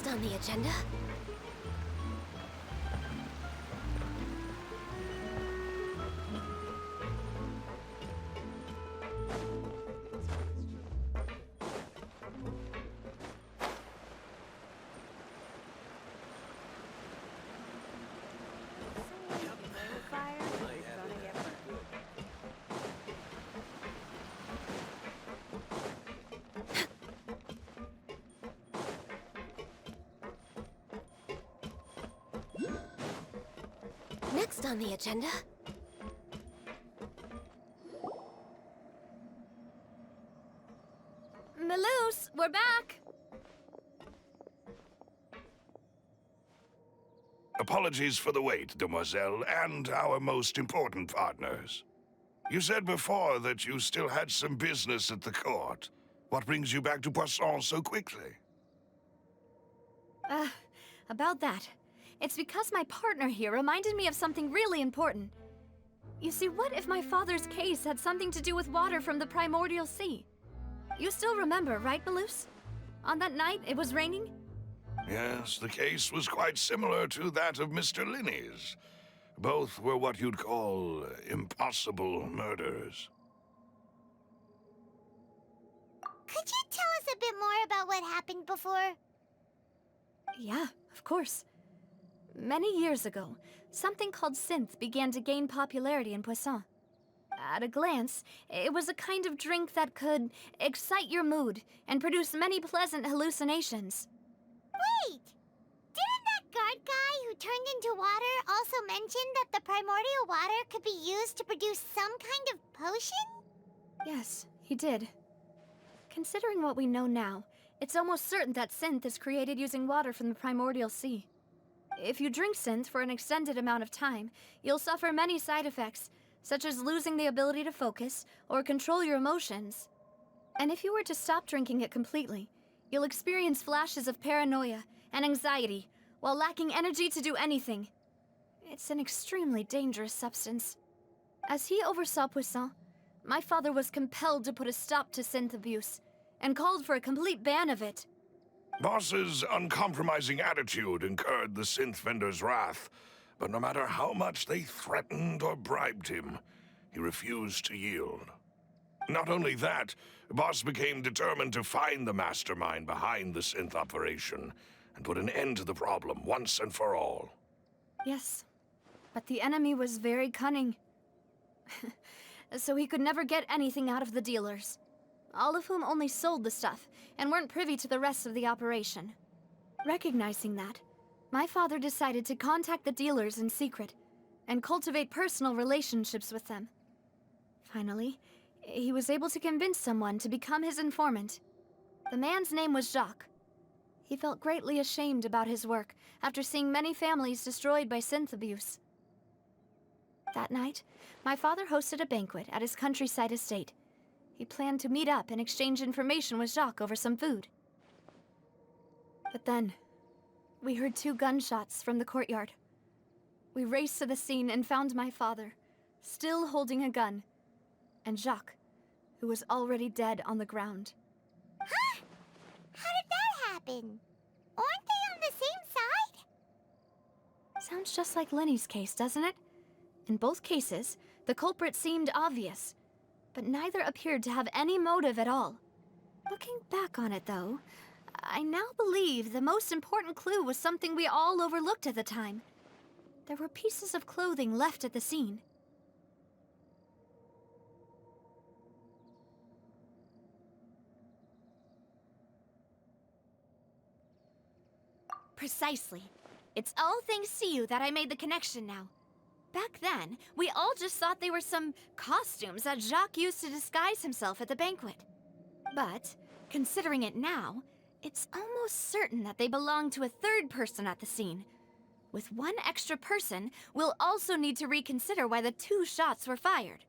Next on the agenda... Next on the agenda... Maloose, we're back! Apologies for the wait, demoiselle, and our most important partners. You said before that you still had some business at the court. What brings you back to Poisson so quickly? About that. It's because my partner here reminded me of something really important. You see, what if my father's case had something to do with water from the primordial sea? You still remember, right, Maloose? On that night, it was raining? Yes, the case was quite similar to that of Mr. Linney's. Both were what you'd call impossible murders. Could you tell us a bit more about what happened before? Yeah, of course. Many years ago, something called synth began to gain popularity in Poisson. At a glance, it was a kind of drink that could excite your mood and produce many pleasant hallucinations. Wait! Didn't that guard guy who turned into water also mention that the primordial water could be used to produce some kind of potion? Yes, he did. Considering what we know now, it's almost certain that synth is created using water from the primordial sea. If you drink synth for an extended amount of time, you'll suffer many side effects, such as losing the ability to focus or control your emotions. And if you were to stop drinking it completely, you'll experience flashes of paranoia and anxiety while lacking energy to do anything. It's an extremely dangerous substance. As he oversaw Poisson, my father was compelled to put a stop to synth abuse and called for a complete ban of it. Boss's uncompromising attitude incurred the synth vendor's wrath, but no matter how much they threatened or bribed him, he refused to yield. Not only that, Boss became determined to find the mastermind behind the synth operation and put an end to the problem once and for all. Yes, but the enemy was very cunning. So he could never get anything out of the dealers, all of whom only sold the stuff and weren't privy to the rest of the operation. Recognizing that, my father decided to contact the dealers in secret and cultivate personal relationships with them. Finally, he was able to convince someone to become his informant. The man's name was Jacques. He felt greatly ashamed about his work after seeing many families destroyed by synth abuse. That night, my father hosted a banquet at his countryside estate. He planned to meet up and exchange information with Jacques over some food. But then, we heard 2 gunshots from the courtyard. We raced to the scene and found my father, still holding a gun, and Jacques, who was already dead on the ground. Huh? How did that happen? Aren't they on the same side? Sounds just like Lenny's case, doesn't it? In both cases, the culprit seemed obvious, but neither appeared to have any motive at all. Looking back on it, though, I now believe the most important clue was something we all overlooked at the time. There were pieces of clothing left at the scene. Precisely. It's all thanks to you that I made the connection now. Back then, we all just thought they were some costumes that Jacques used to disguise himself at the banquet. But, considering it now, it's almost certain that they belong to a third person at the scene. With one extra person, we'll also need to reconsider why the 2 shots were fired.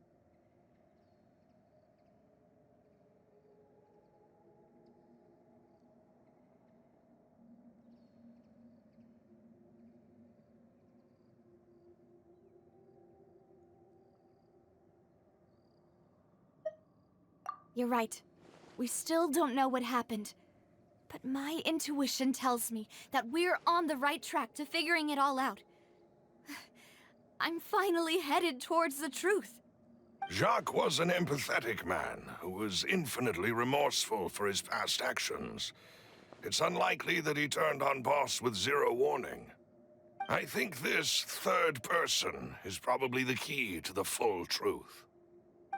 You're right. We still don't know what happened. But my intuition tells me that we're on the right track to figuring it all out. I'm finally headed towards the truth. Jacques was an empathetic man who was infinitely remorseful for his past actions. It's unlikely that he turned on Boss with zero warning. I think this third person is probably the key to the full truth.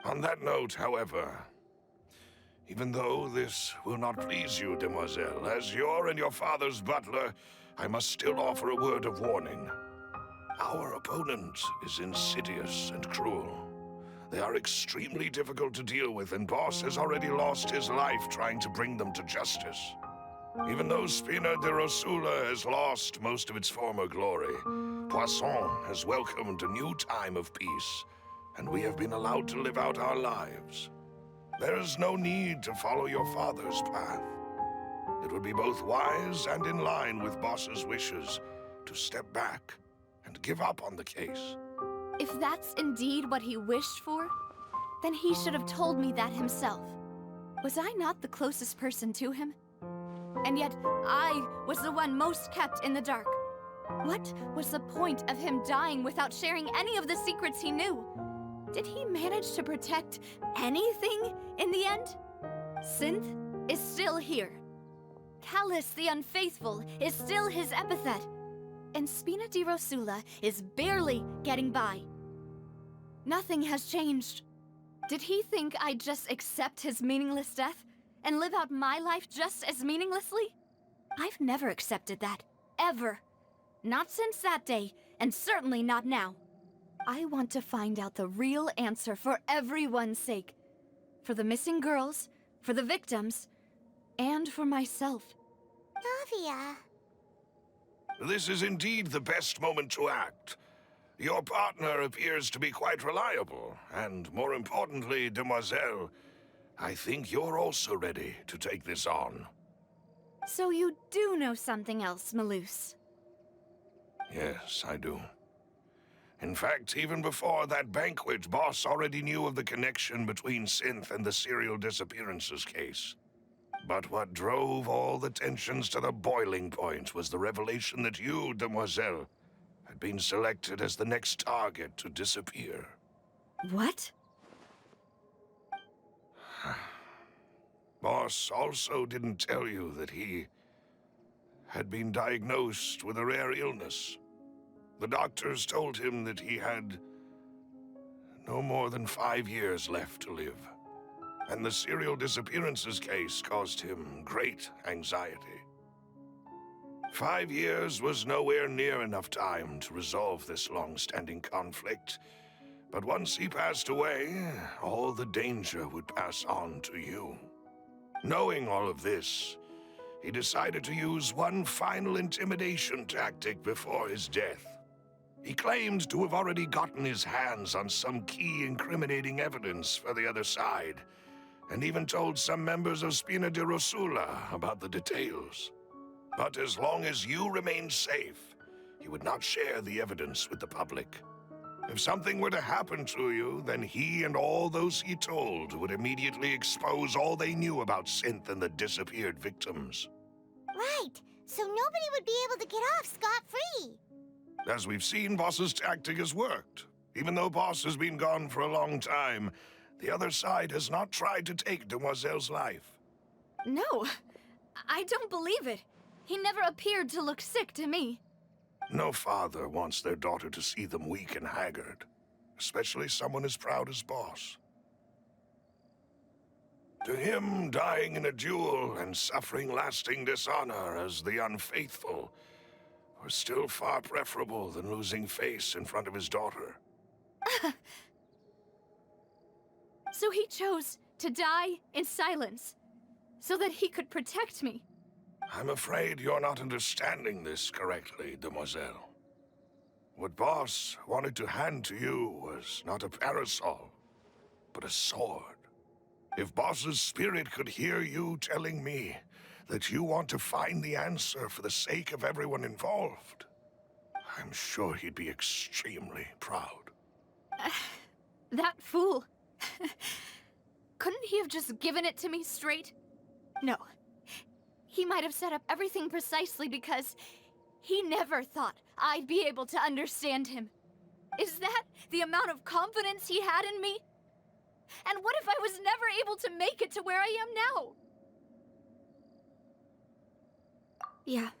On that note, however, even though this will not please you, demoiselle, as your and your father's butler, I must still offer a word of warning. Our opponent is insidious and cruel. They are extremely difficult to deal with, and Boss has already lost his life trying to bring them to justice. Even though Spina de Rosula has lost most of its former glory, Poisson has welcomed a new time of peace, and we have been allowed to live out our lives. There is no need to follow your father's path. It would be both wise and in line with Boss's wishes to step back and give up on the case. If that's indeed what he wished for, then he should have told me that himself. Was I not the closest person to him? And yet, I was the one most kept in the dark. What was the point of him dying without sharing any of the secrets he knew? Did he manage to protect anything in the end? Synth is still here. Callus the Unfaithful is still his epithet. And Spina di Rosula is barely getting by. Nothing has changed. Did he think I'd just accept his meaningless death and live out my life just as meaninglessly? I've never accepted that, ever. Not since that day, and certainly not now. I want to find out the real answer for everyone's sake. For the missing girls, for the victims, and for myself. Navia. This is indeed the best moment to act. Your partner appears to be quite reliable, and more importantly, demoiselle, I think you're also ready to take this on. So you do know something else, Maloose? Yes, I do. In fact, even before that banquet, Boss already knew of the connection between Synth and the serial disappearances case. But what drove all the tensions to the boiling point was the revelation that you, demoiselle, had been selected as the next target to disappear. What? Boss also didn't tell you that he had been diagnosed with a rare illness. The doctors told him that he had no more than 5 years left to live. And the serial disappearances case caused him great anxiety. 5 years was nowhere near enough time to resolve this long-standing conflict. But once he passed away, all the danger would pass on to you. Knowing all of this, he decided to use one final intimidation tactic before his death. He claimed to have already gotten his hands on some key incriminating evidence for the other side, and even told some members of Spina de Rosula about the details. But as long as you remained safe, he would not share the evidence with the public. If something were to happen to you, then he and all those he told would immediately expose all they knew about Synth and the disappeared victims. Right, so nobody would be able to get off scot-free. As we've seen, Boss's tactic has worked. Even though Boss has been gone for a long time, the other side has not tried to take Demoiselle's life. No, I don't believe it. He never appeared to look sick to me. No father wants their daughter to see them weak and haggard, especially someone as proud as Boss. To him, dying in a duel and suffering lasting dishonor as the unfaithful were still far preferable than losing face in front of his daughter. So he chose to die in silence, so that he could protect me. I'm afraid you're not understanding this correctly, demoiselle. What Boss wanted to hand to you was not a parasol, but a sword. If Boss's spirit could hear you telling me that you want to find the answer for the sake of everyone involved, I'm sure he'd be extremely proud. That fool. Couldn't he have just given it to me straight? No. He might have set up everything precisely because he never thought I'd be able to understand him. Is that the amount of confidence he had in me? And what if I was never able to make it to where I am now? Yeah.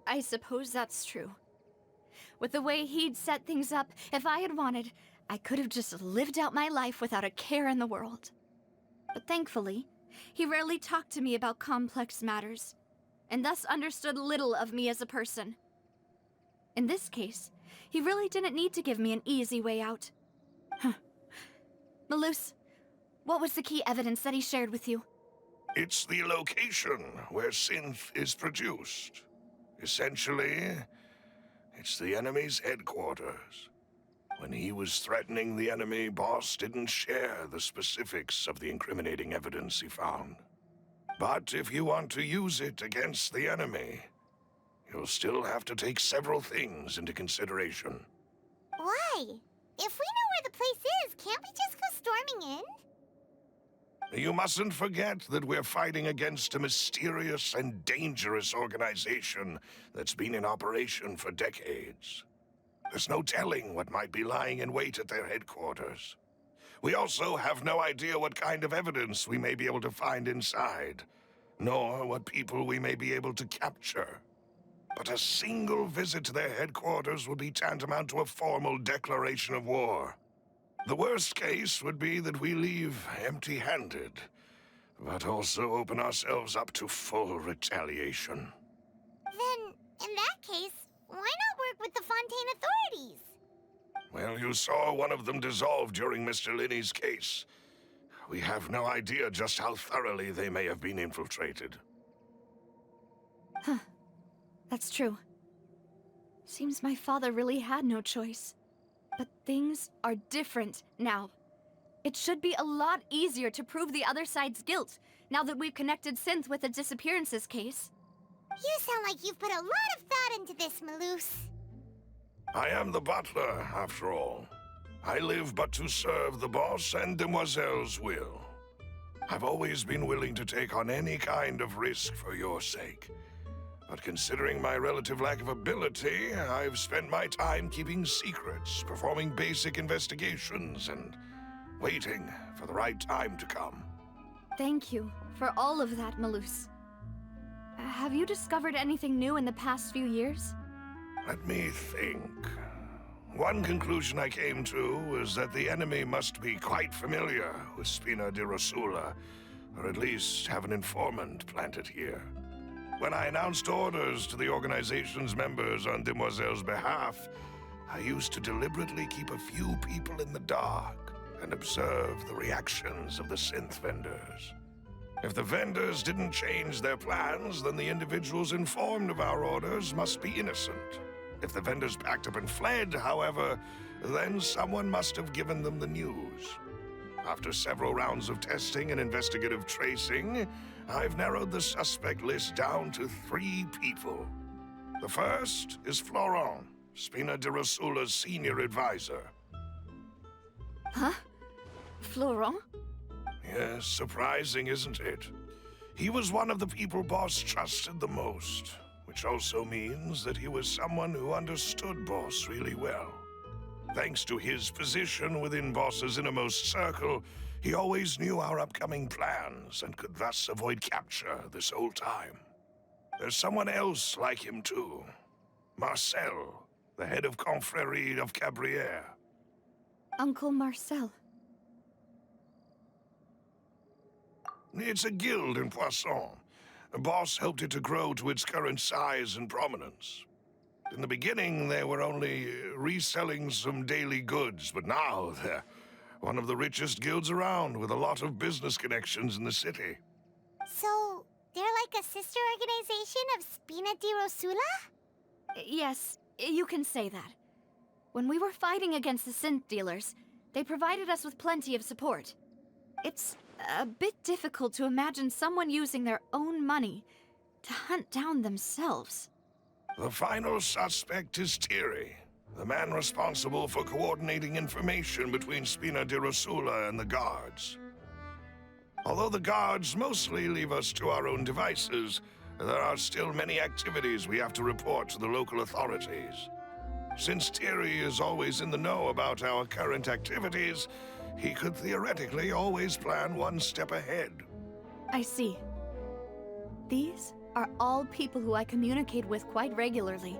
I suppose that's true. With the way he'd set things up, if I had wanted, I could have just lived out my life without a care in the world. But thankfully, he rarely talked to me about complex matters, and thus understood little of me as a person. In this case, he really didn't need to give me an easy way out. Huh. Malus, what was the key evidence that he shared with you? It's the location where synth is produced. Essentially, it's the enemy's headquarters. When he was threatening the enemy, Boss didn't share the specifics of the incriminating evidence he found. But if you want to use it against the enemy, you'll still have to take several things into consideration. Why? If we know where the place is, can't we just go storming in? You mustn't forget that we're fighting against a mysterious and dangerous organization that's been in operation for decades. There's no telling what might be lying in wait at their headquarters. We also have no idea what kind of evidence we may be able to find inside, nor what people we may be able to capture. But a single visit to their headquarters would be tantamount to a formal declaration of war. The worst case would be that we leave empty-handed, but also open ourselves up to full retaliation. Then, in that case, why not work with the Fontaine authorities? Well, you saw one of them dissolve during Mr. Linney's case. We have no idea just how thoroughly they may have been infiltrated. Huh. That's true. Seems my father really had no choice. But things are different now. It should be a lot easier to prove the other side's guilt, now that we've connected Synth with the disappearances case. You sound like you've put a lot of thought into this, Malus. I am the butler, after all. I live but to serve the boss and Demoiselle's will. I've always been willing to take on any kind of risk for your sake. But considering my relative lack of ability, I've spent my time keeping secrets, performing basic investigations, and waiting for the right time to come. Thank you for all of that, Malus. Have you discovered anything new in the past few years? Let me think. One conclusion I came to was that the enemy must be quite familiar with Spina di Rosula, or at least have an informant planted here. When I announced orders to the organization's members on Demoiselle's behalf, I used to deliberately keep a few people in the dark and observe the reactions of the synth vendors. If the vendors didn't change their plans, then the individuals informed of our orders must be innocent. If the vendors packed up and fled, however, then someone must have given them the news. After several rounds of testing and investigative tracing, I've narrowed the suspect list down to 3 people. The first is Florent, Spina di Rosula's senior advisor. Huh? Florent? Yes, surprising, isn't it? He was one of the people Boss trusted the most, which also means that he was someone who understood Boss really well. Thanks to his position within Boss's innermost circle, he always knew our upcoming plans and could thus avoid capture this whole time. There's someone else like him too. Marcel, the head of Confrérie of Cabrières. Uncle Marcel. It's a guild in Poisson. Boss helped it to grow to its current size and prominence. In the beginning, they were only reselling some daily goods, but now they're one of the richest guilds around, with a lot of business connections in the city. So, they're like a sister organization of Spina di Rosula? Yes, you can say that. When we were fighting against the synth dealers, they provided us with plenty of support. It's a bit difficult to imagine someone using their own money to hunt down themselves. The final suspect is Thierry, the man responsible for coordinating information between Spina di Rosula and the guards. Although the guards mostly leave us to our own devices, there are still many activities we have to report to the local authorities. Since Thierry is always in the know about our current activities, he could theoretically always plan one step ahead. I see. These are all people who I communicate with quite regularly.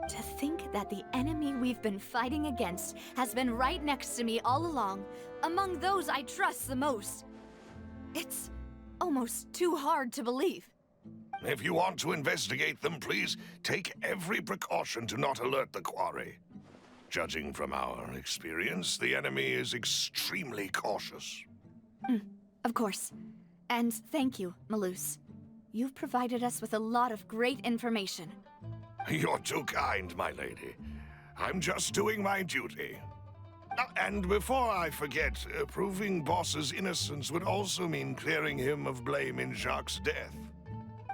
To think that the enemy we've been fighting against has been right next to me all along, among those I trust the most. It's almost too hard to believe. If you want to investigate them, please take every precaution to not alert the quarry. Judging from our experience, the enemy is extremely cautious. Of course. And thank you, Malus. You've provided us with a lot of great information. You're too kind, my lady. I'm just doing my duty. And before I forget, proving Boss's innocence would also mean clearing him of blame in Jacques' death.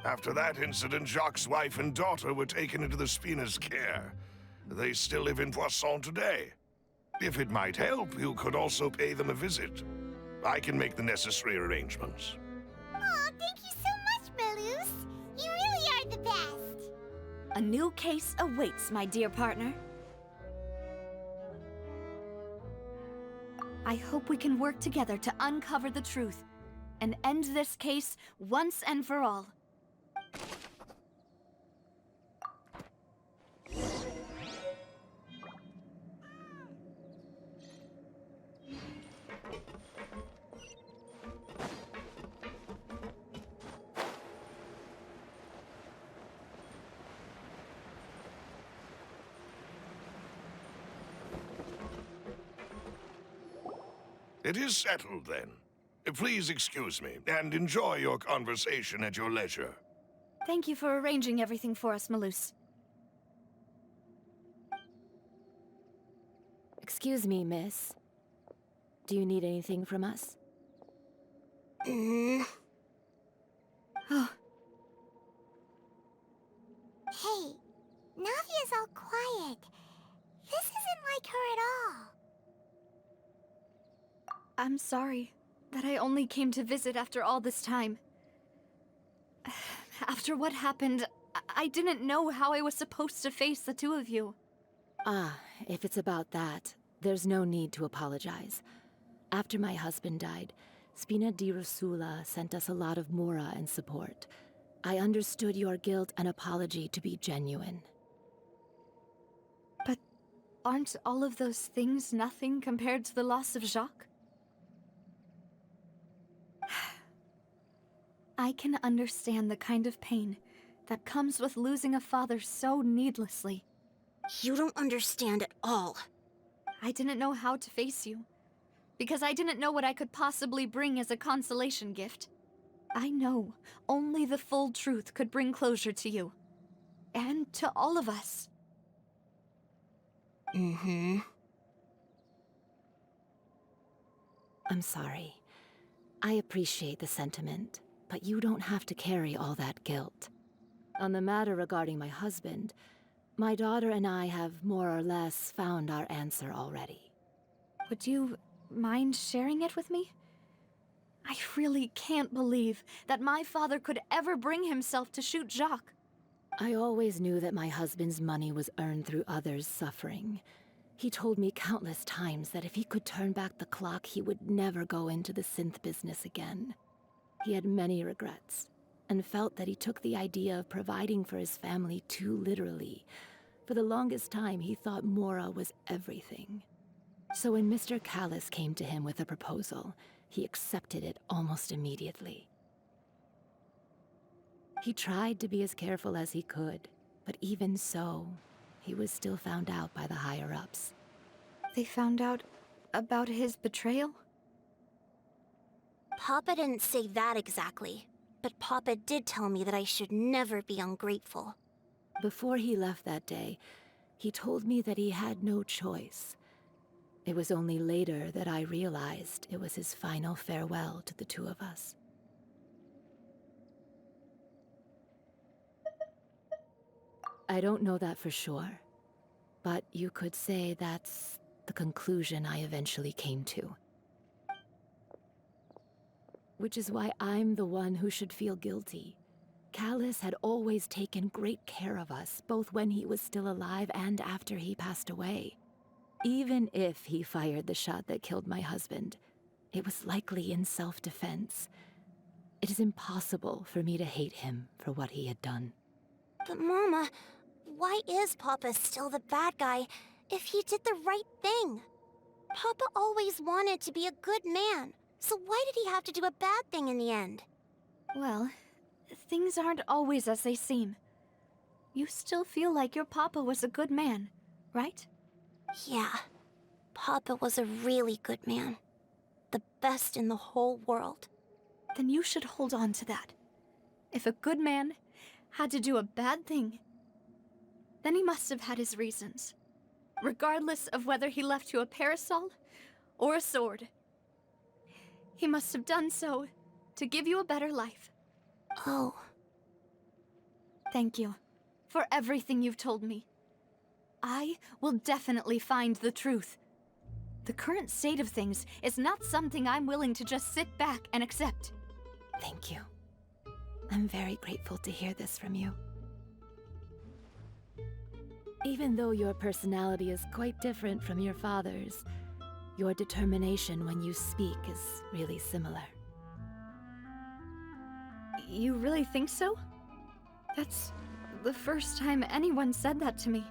After that incident, Jacques' wife and daughter were taken into the Spina's care. They still live in Poisson today. If it might help, you could also pay them a visit. I can make the necessary arrangements. Aw, thank you so much, Malus. You really are the best. A new case awaits, my dear partner. I hope we can work together to uncover the truth and end this case once and for all. It is settled, then. Please excuse me, and enjoy your conversation at your leisure. Thank you for arranging everything for us, Malus. Excuse me, miss. Do you need anything from us? Oh, Hey, Navia's all quiet. This isn't like her at all. I'm sorry that I only came to visit after all this time. After what happened, I didn't know how I was supposed to face the two of you. Ah, if it's about that, there's no need to apologize. After my husband died, Spina di Rosula sent us a lot of mora and support. I understood your guilt and apology to be genuine. But aren't all of those things nothing compared to the loss of Jacques? I can understand the kind of pain that comes with losing a father so needlessly. You don't understand at all. I didn't know how to face you, because I didn't know what I could possibly bring as a consolation gift. I know only the full truth could bring closure to you, and to all of us. I'm sorry. I appreciate the sentiment, but you don't have to carry all that guilt. On the matter regarding my husband, my daughter and I have more or less found our answer already. Would you mind sharing it with me? I really can't believe that my father could ever bring himself to shoot Jacques. I always knew that my husband's money was earned through others' suffering. He told me countless times that if he could turn back the clock, he would never go into the synth business again. He had many regrets, and felt that he took the idea of providing for his family too literally. For the longest time, he thought Mora was everything. So when Mr. Callis came to him with a proposal, he accepted it almost immediately. He tried to be as careful as he could, but even so, he was still found out by the higher-ups. They found out about his betrayal? Papa didn't say that exactly, but Papa did tell me that I should never be ungrateful. Before he left that day, he told me that he had no choice. It was only later that I realized it was his final farewell to the two of us. I don't know that for sure, but you could say that's the conclusion I eventually came to. which is why I'm the one who should feel guilty. Callus had always taken great care of us, both when he was still alive and after he passed away. Even if he fired the shot that killed my husband, it was likely in self-defense. It is impossible for me to hate him for what he had done. But Mama, why is Papa still the bad guy if he did the right thing? Papa always wanted to be a good man, so why did he have to do a bad thing in the end? Well, things aren't always as they seem. You still feel like your papa was a good man, right? Yeah, Papa was a really good man. The best in the whole world. Then you should hold on to that. If a good man had to do a bad thing, then he must have had his reasons. Regardless of whether he left you a parasol or a sword. He must have done so to give you a better life. Oh. Thank you for everything you've told me. I will definitely find the truth. The current state of things is not something I'm willing to just sit back and accept. Thank you. I'm very grateful to hear this from you. Even though your personality is quite different from your father's, your determination when you speak is really similar. You really think so? That's the first time anyone said that to me.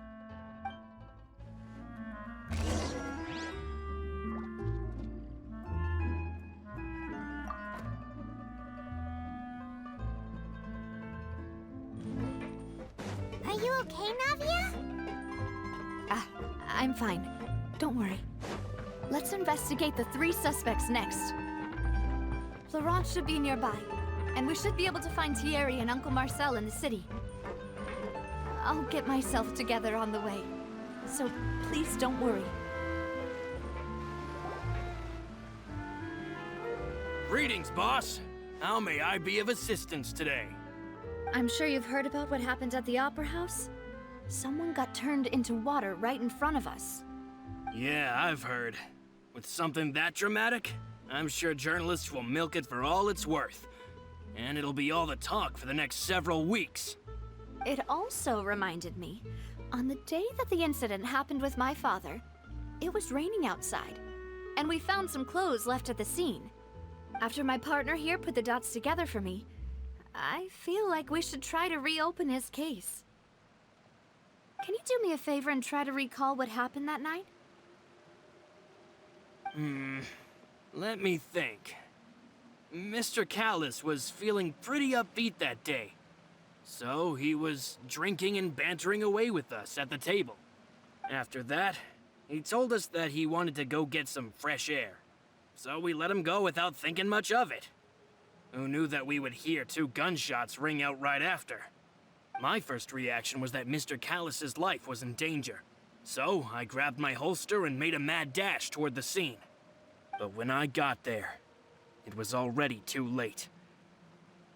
Are you okay, Navia? I'm fine. Don't worry. Let's investigate the 3 suspects next. Florent should be nearby, and we should be able to find Thierry and Uncle Marcel in the city. I'll get myself together on the way, so please don't worry. Greetings, boss. How may I be of assistance today? I'm sure you've heard about what happened at the Opera House? Someone got turned into water right in front of us. Yeah, I've heard. With something that dramatic, I'm sure journalists will milk it for all it's worth. And it'll be all the talk for the next several weeks. It also reminded me, on the day that the incident happened with my father, it was raining outside, and we found some clothes left at the scene. After my partner here put the dots together for me, I feel like we should try to reopen his case. Can you do me a favor and try to recall what happened that night? Let me think. Mr. Callus was feeling pretty upbeat that day. So he was drinking and bantering away with us at the table. After that, he told us that he wanted to go get some fresh air. So we let him go without thinking much of it. Who knew that we would hear 2 gunshots ring out right after? My first reaction was that Mr. Callus's life was in danger. So I grabbed my holster and made a mad dash toward the scene. But when I got there, it was already too late.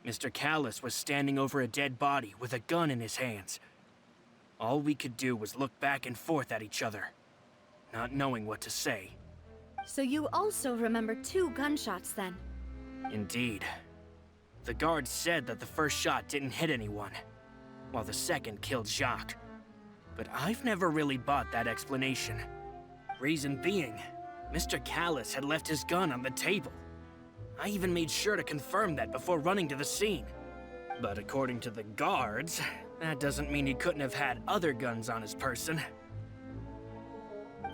Mr. Callus was standing over a dead body with a gun in his hands. All we could do was look back and forth at each other, not knowing what to say. So you also remember 2 gunshots then? Indeed. The guard said that the first shot didn't hit anyone, while the second killed Jacques. But I've never really bought that explanation. Reason being, Mr. Callus had left his gun on the table. I even made sure to confirm that before running to the scene. But according to the guards, that doesn't mean he couldn't have had other guns on his person.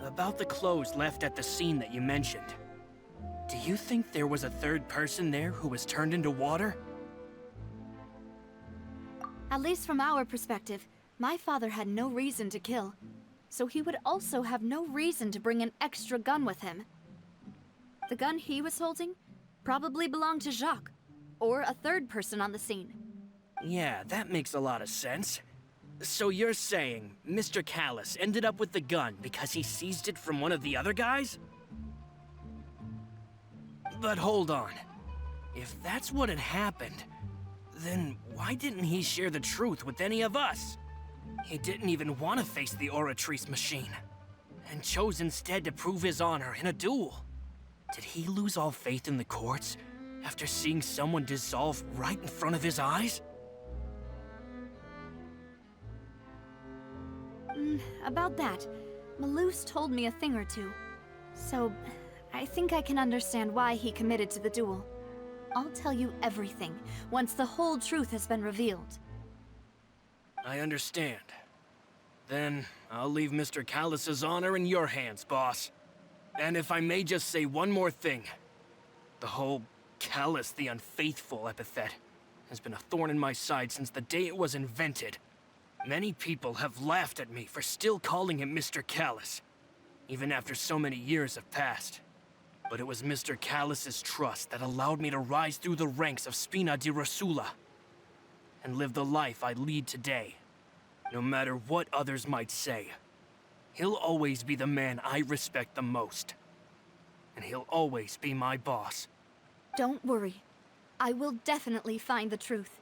About the clothes left at the scene that you mentioned, do you think there was a 3rd person there who was turned into water? At least from our perspective, my father had no reason to kill. So he would also have no reason to bring an extra gun with him. The gun he was holding probably belonged to Jacques, or a 3rd person on the scene. Yeah, that makes a lot of sense. So you're saying Mr. Callus ended up with the gun because he seized it from one of the other guys? But hold on. If that's what had happened, then why didn't he share the truth with any of us? He didn't even want to face the Oratrice machine, and chose instead to prove his honor in a duel. Did he lose all faith in the courts After seeing someone dissolve right in front of his eyes? About that, Maloof's told me a thing or two. So, I think I can understand why he committed to the duel. I'll tell you everything, once the whole truth has been revealed. I understand. Then, I'll leave Mr. Callus's honor in your hands, boss. And if I may just say one more thing. The whole Callus the Unfaithful epithet has been a thorn in my side since the day it was invented. Many people have laughed at me for still calling him Mr. Callus, even after so many years have passed. But it was Mr. Callus's trust that allowed me to rise through the ranks of Spina di Rosula and live the life I lead today. No matter what others might say, he'll always be the man I respect the most. And he'll always be my boss. Don't worry. I will definitely find the truth.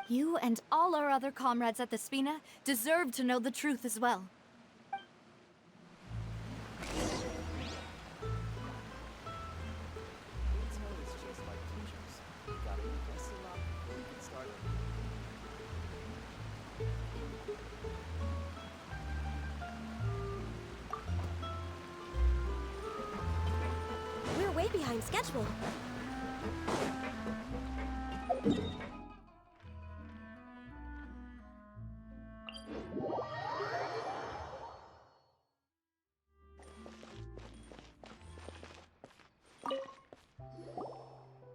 You and all our other comrades at the Spina deserve to know the truth as well. We're way behind schedule.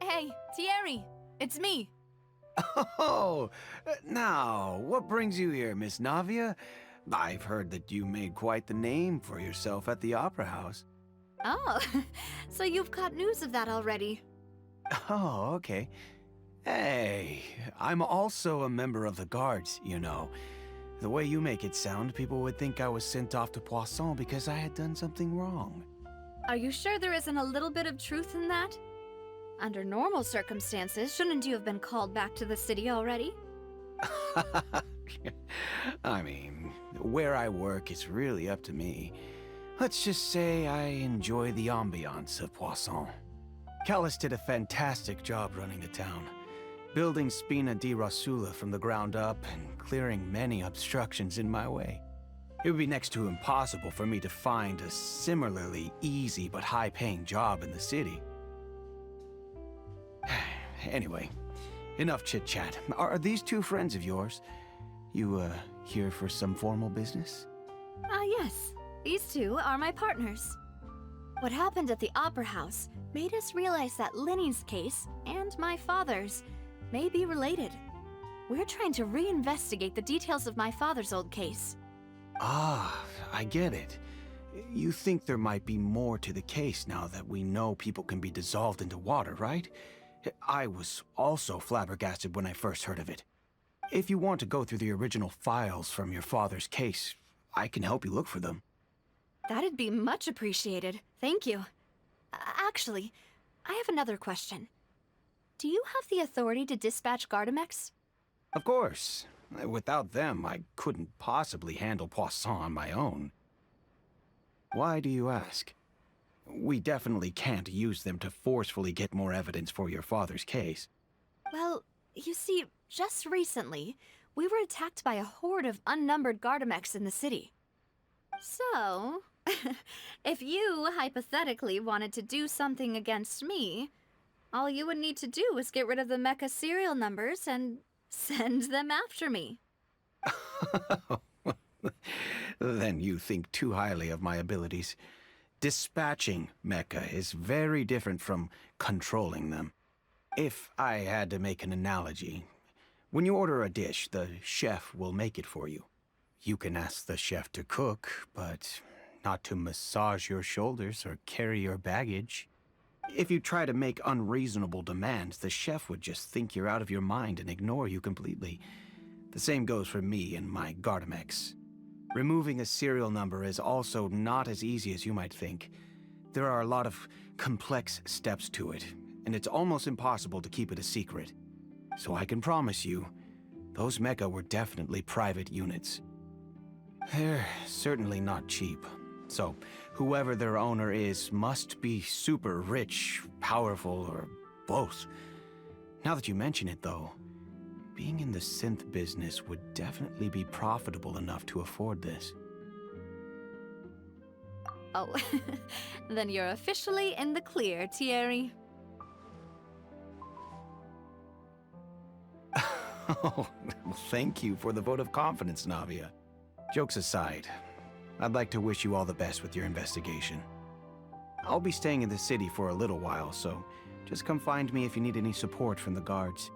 Hey, Thierry! It's me! Oh, now, what brings you here, Miss Navia? I've heard that you made quite the name for yourself at the Opera House. Oh, so you've got news of that already. Oh, okay. Hey, I'm also a member of the Guards, you know. The way you make it sound, people would think I was sent off to Poisson because I had done something wrong. Are you sure there isn't a little bit of truth in that? Under normal circumstances, shouldn't you have been called back to the city already? I mean, where I work is really up to me. Let's just say I enjoy the ambiance of Poisson. Callus did a fantastic job running the town, building Spina di Rosula from the ground up and clearing many obstructions in my way. It would be next to impossible for me to find a similarly easy but high-paying job in the city. Anyway, enough chit-chat. Are these two friends of yours? You, here for some formal business? Yes. These two are my partners. What happened at the Opera House made us realize that Linny's case and my father's may be related. We're trying to reinvestigate the details of my father's old case. Ah, I get it. You think there might be more to the case now that we know people can be dissolved into water, right? I was also flabbergasted when I first heard of it. If you want to go through the original files from your father's case, I can help you look for them. That'd be much appreciated. Thank you. Actually, I have another question. Do you have the authority to dispatch Gardamex? Of course. Without them, I couldn't possibly handle Poisson on my own. Why do you ask? We definitely can't use them to forcefully get more evidence for your father's case. Well, you see, just recently, we were attacked by a horde of unnumbered Gardamex in the city. So, if you hypothetically wanted to do something against me, all you would need to do is get rid of the mecha serial numbers and send them after me. Then you think too highly of my abilities. Dispatching mecha is very different from controlling them. If I had to make an analogy, when you order a dish, the chef will make it for you. You can ask the chef to cook, but not to massage your shoulders or carry your baggage. If you try to make unreasonable demands, the chef would just think you're out of your mind and ignore you completely. The same goes for me and my Gardamex. Removing a serial number is also not as easy as you might think. There are a lot of complex steps to it, and it's almost impossible to keep it a secret. So I can promise you, those mecha were definitely private units. They're certainly not cheap. So, whoever their owner is must be super rich, powerful, or both. Now that you mention it, though, being in the synth business would definitely be profitable enough to afford this. Oh, then you're officially in the clear, Thierry. Oh, thank you for the vote of confidence, Navia. Jokes aside, I'd like to wish you all the best with your investigation. I'll be staying in the city for a little while, so just come find me if you need any support from the guards.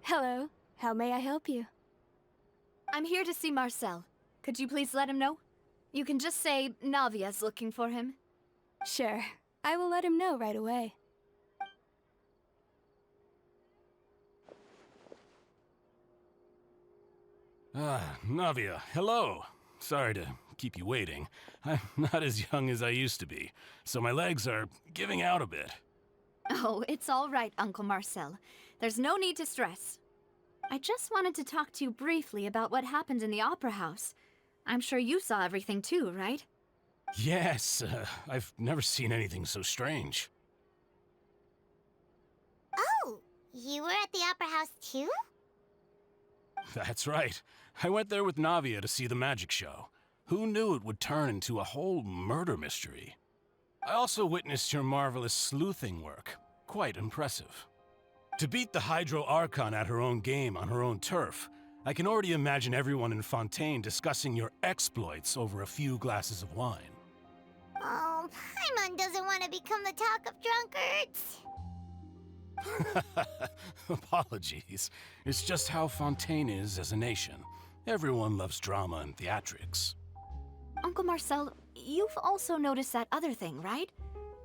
Hello. How may I help you? I'm here to see Marcel. Could you please let him know? You can just say Navia's looking for him. Sure. I will let him know right away. Navia, hello. Sorry to keep you waiting. I'm not as young as I used to be, so my legs are giving out a bit. Oh, it's all right, Uncle Marcel. There's no need to stress. I just wanted to talk to you briefly about what happened in the Opera House. I'm sure you saw everything too, right? Yes, I've never seen anything so strange. Oh, you were at the Opera House too? That's right. I went there with Navia to see the magic show. Who knew it would turn into a whole murder mystery? I also witnessed your marvelous sleuthing work. Quite impressive. To beat the Hydro Archon at her own game on her own turf, I can already imagine everyone in Fontaine discussing your exploits over a few glasses of wine. Oh, Paimon doesn't want to become the talk of drunkards. Apologies. It's just how Fontaine is as a nation. Everyone loves drama and theatrics. Uncle Marcel, you've also noticed that other thing, right?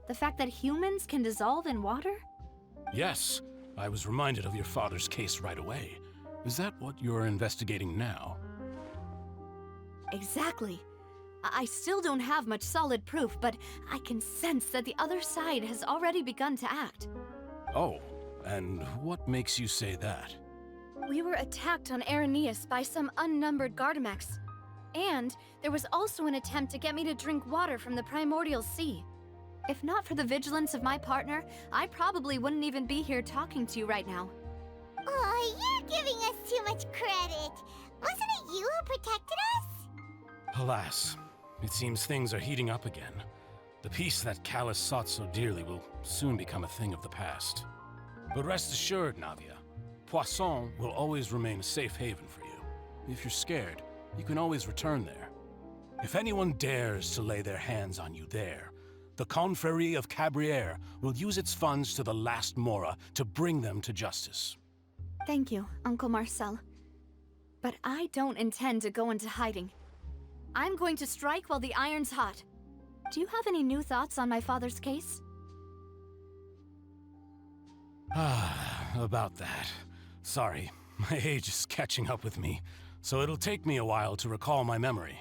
The fact that humans can dissolve in water? Yes, I was reminded of your father's case right away. Is that what you're investigating now? Exactly. I still don't have much solid proof, but I can sense that the other side has already begun to act. Oh, and what makes you say that? We were attacked on Araneus by some unnumbered Gardamex. And there was also an attempt to get me to drink water from the primordial sea. If not for the vigilance of my partner, I probably wouldn't even be here talking to you right now. Oh, you're giving us too much credit. Wasn't it you who protected us? Alas, it seems things are heating up again. The peace that Callus sought so dearly will soon become a thing of the past. But rest assured, Navia, Poisson will always remain a safe haven for you. If you're scared, you can always return there. If anyone dares to lay their hands on you there, the Confrérie of Cabrières will use its funds to the last Mora to bring them to justice. Thank you, Uncle Marcel. But I don't intend to go into hiding. I'm going to strike while the iron's hot. Do you have any new thoughts on my father's case? About that. Sorry, my age is catching up with me, so it'll take me a while to recall my memory.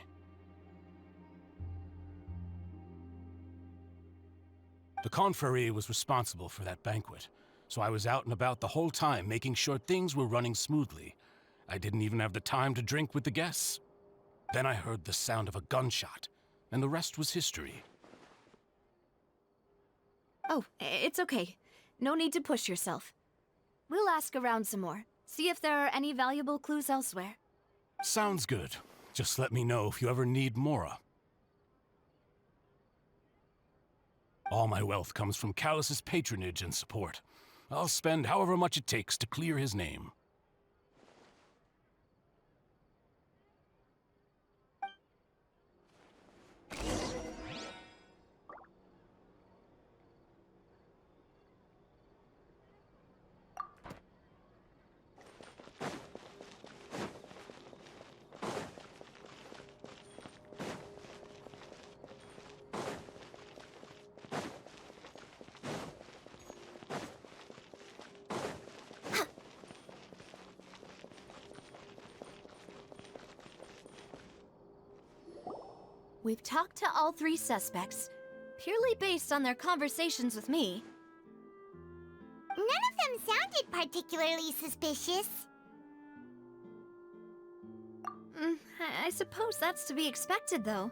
The Confrérie was responsible for that banquet, so I was out and about the whole time making sure things were running smoothly. I didn't even have the time to drink with the guests. Then I heard the sound of a gunshot, and the rest was history. Oh, it's okay. No need to push yourself. We'll ask around some more, see if there are any valuable clues elsewhere. Sounds good. Just let me know if you ever need Mora. All my wealth comes from Callus's patronage and support. I'll spend however much it takes to clear his name. We've talked to all 3 suspects, purely based on their conversations with me. None of them sounded particularly suspicious. I suppose that's to be expected, though.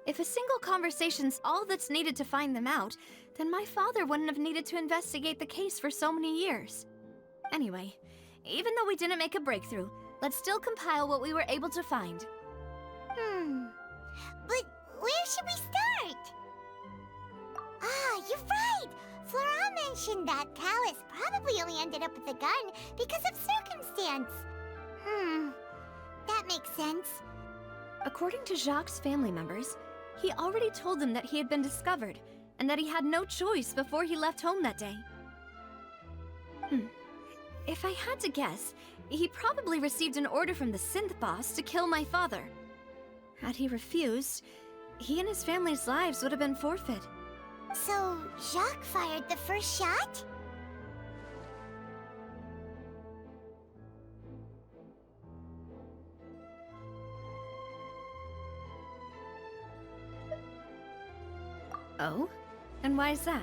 If a single conversation's all that's needed to find them out, then my father wouldn't have needed to investigate the case for so many years. Anyway, even though we didn't make a breakthrough, let's still compile what we were able to find. But where should we start? Ah, you're right! Flora mentioned that Callus probably only ended up with the gun because of circumstance. That makes sense. According to Jacques' family members, he already told them that he had been discovered, and that he had no choice before he left home that day. If I had to guess, he probably received an order from the synth boss to kill my father. Had he refused, he and his family's lives would have been forfeit. So, Jacques fired the first shot? Oh? And why is that?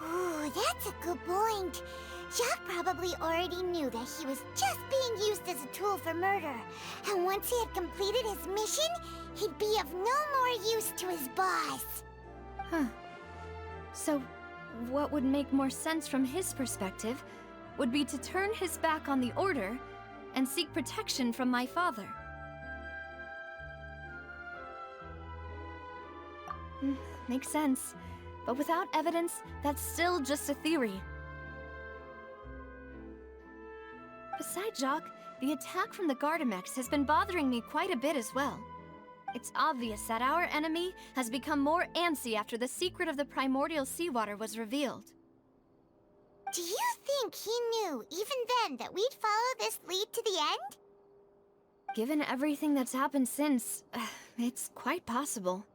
Ooh, that's a good point. Jacques probably already knew that he was just being used as a tool for murder. And once he had completed his mission, he'd be of no more use to his boss. So, what would make more sense from his perspective would be to turn his back on the Order and seek protection from my father. Makes sense. But without evidence, that's still just a theory. Besides Jacques, the attack from the Gardamex has been bothering me quite a bit as well. It's obvious that our enemy has become more antsy after the secret of the primordial seawater was revealed. Do you think he knew, even then, that we'd follow this lead to the end? Given everything that's happened since, it's quite possible.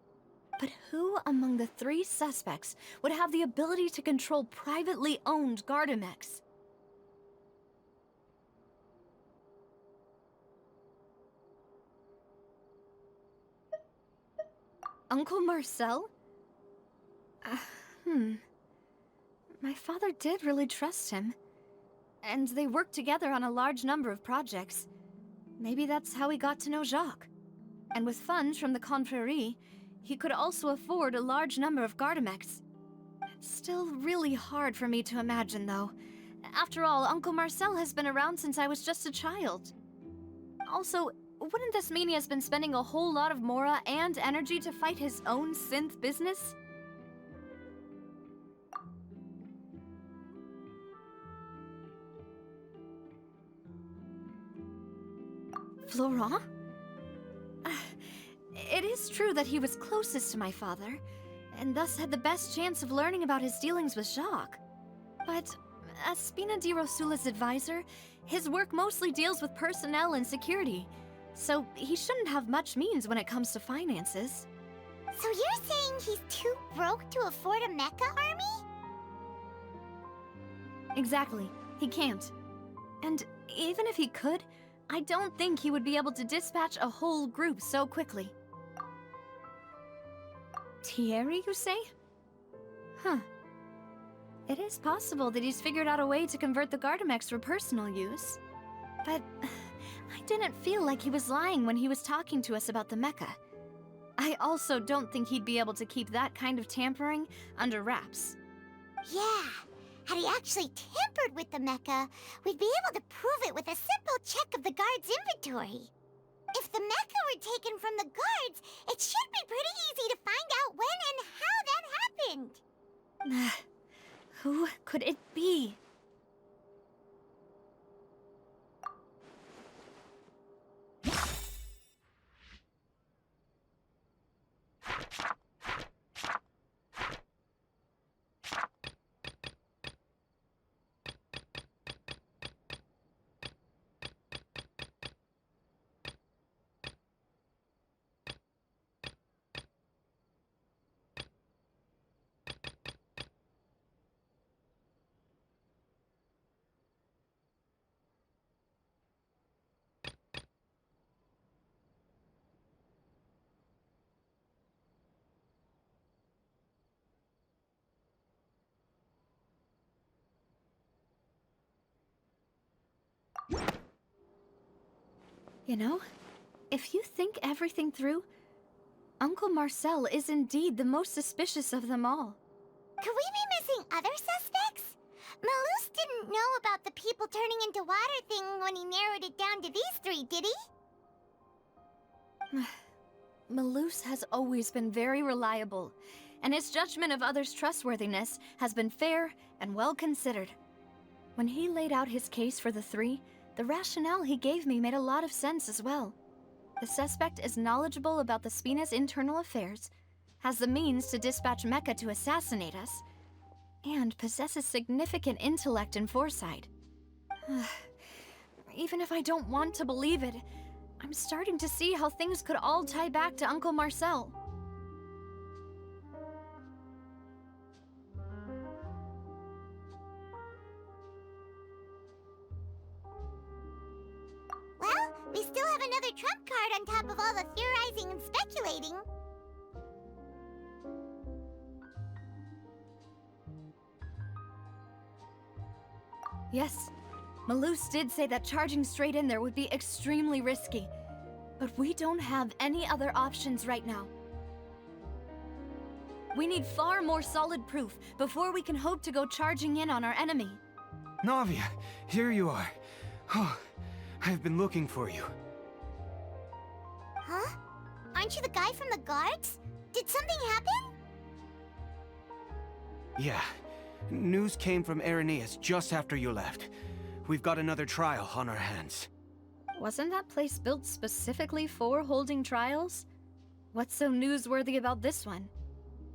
But who among the 3 suspects would have the ability to control privately owned Gardamex? Uncle Marcel? My father did really trust him. And they worked together on a large number of projects. Maybe that's how he got to know Jacques. And with funds from the Confrérie, he could also afford a large number of Gardamex. It's still really hard for me to imagine, though. After all, Uncle Marcel has been around since I was just a child. Also, wouldn't this mean he has been spending a whole lot of mora and energy to fight his own synth business? Florent? It is true that he was closest to my father, and thus had the best chance of learning about his dealings with Jacques. But as Spina di Rosula's advisor, his work mostly deals with personnel and security, so he shouldn't have much means when it comes to finances. So you're saying he's too broke to afford a mecha army? Exactly. He can't. And even if he could, I don't think he would be able to dispatch a whole group so quickly. Thierry, you say? Huh. It is possible that he's figured out a way to convert the Gardamex for personal use. But I didn't feel like he was lying when he was talking to us about the mecha. I also don't think he'd be able to keep that kind of tampering under wraps. Yeah. Had he actually tampered with the mecha, we'd be able to prove it with a simple check of the guard's inventory. If the mecha were taken from the guards, it should be pretty easy to find out when and how that happened. Who could it be? You know, if you think everything through, Uncle Marcel is indeed the most suspicious of them all. Could we be missing other suspects? Malus didn't know about the people turning into water thing when he narrowed it down to these three, did he? Malus has always been very reliable, and his judgment of others' trustworthiness has been fair and well considered. When he laid out his case for the three, the rationale he gave me made a lot of sense as well. The suspect is knowledgeable about the Spina's internal affairs, has the means to dispatch Mecha to assassinate us, and possesses significant intellect and foresight. Even if I don't want to believe it, I'm starting to see how things could all tie back to Uncle Marcel. Well, we still have another trump card on top of all the theorizing and speculating. Yes, Malus did say that charging straight in there would be extremely risky, but we don't have any other options right now. We need far more solid proof before we can hope to go charging in on our enemy. Navia, here you are. Oh, I've been looking for you. Huh? Aren't you the guy from the guards? Did something happen? Yeah. News came from Irenaeus just after you left. We've got another trial on our hands. Wasn't that place built specifically for holding trials? What's so newsworthy about this one?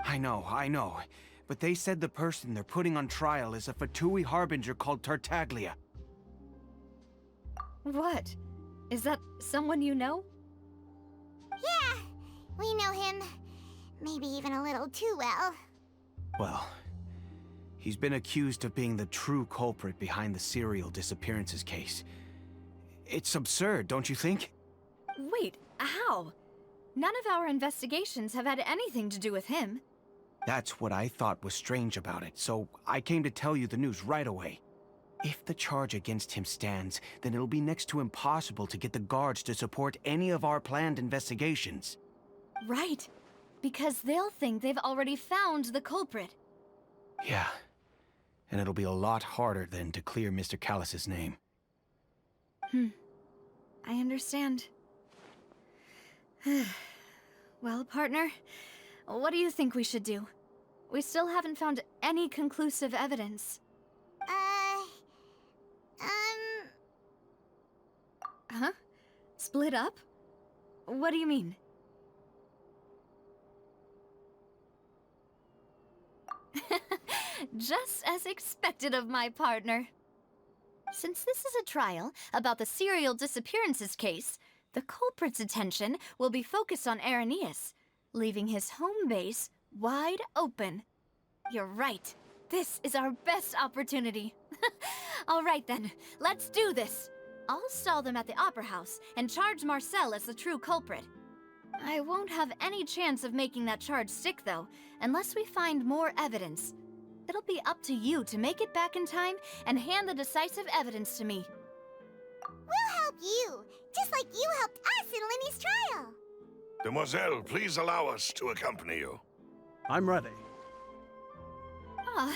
I know. But they said the person they're putting on trial is a Fatui harbinger called Tartaglia. What? Is that someone you know? Yeah, we know him. Maybe even a little too well. Well, he's been accused of being the true culprit behind the serial disappearances case. It's absurd, don't you think? Wait, how? None of our investigations have had anything to do with him. That's what I thought was strange about it, so I came to tell you the news right away. If the charge against him stands, then it'll be next to impossible to get the guards to support any of our planned investigations. Right, because they'll think they've already found the culprit. Yeah, and it'll be a lot harder then to clear Mr. Callus's name. I understand. Well, partner, what do you think we should do? We still haven't found any conclusive evidence. Huh? Split up? What do you mean? Just as expected of my partner. Since this is a trial about the serial disappearances case, the culprit's attention will be focused on Irenaeus, leaving his home base wide open. You're right. This is our best opportunity. All right then, let's do this. I'll stall them at the Opera House and charge Marcel as the true culprit. I won't have any chance of making that charge stick, though, unless we find more evidence. It'll be up to you to make it back in time and hand the decisive evidence to me. We'll help you, just like you helped us in Linny's trial. Demoiselle, please allow us to accompany you. I'm ready. Ah,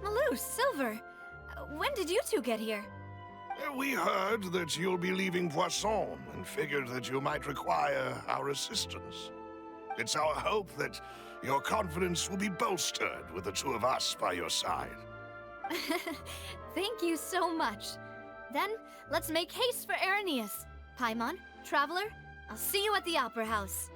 Malus, Silver. When did you two get here? We heard that you'll be leaving Poisson and figured that you might require our assistance. It's our hope that your confidence will be bolstered with the two of us by your side. Thank you so much. Then, let's make haste for Irenaeus. Paimon, Traveler, I'll see you at the Opera House.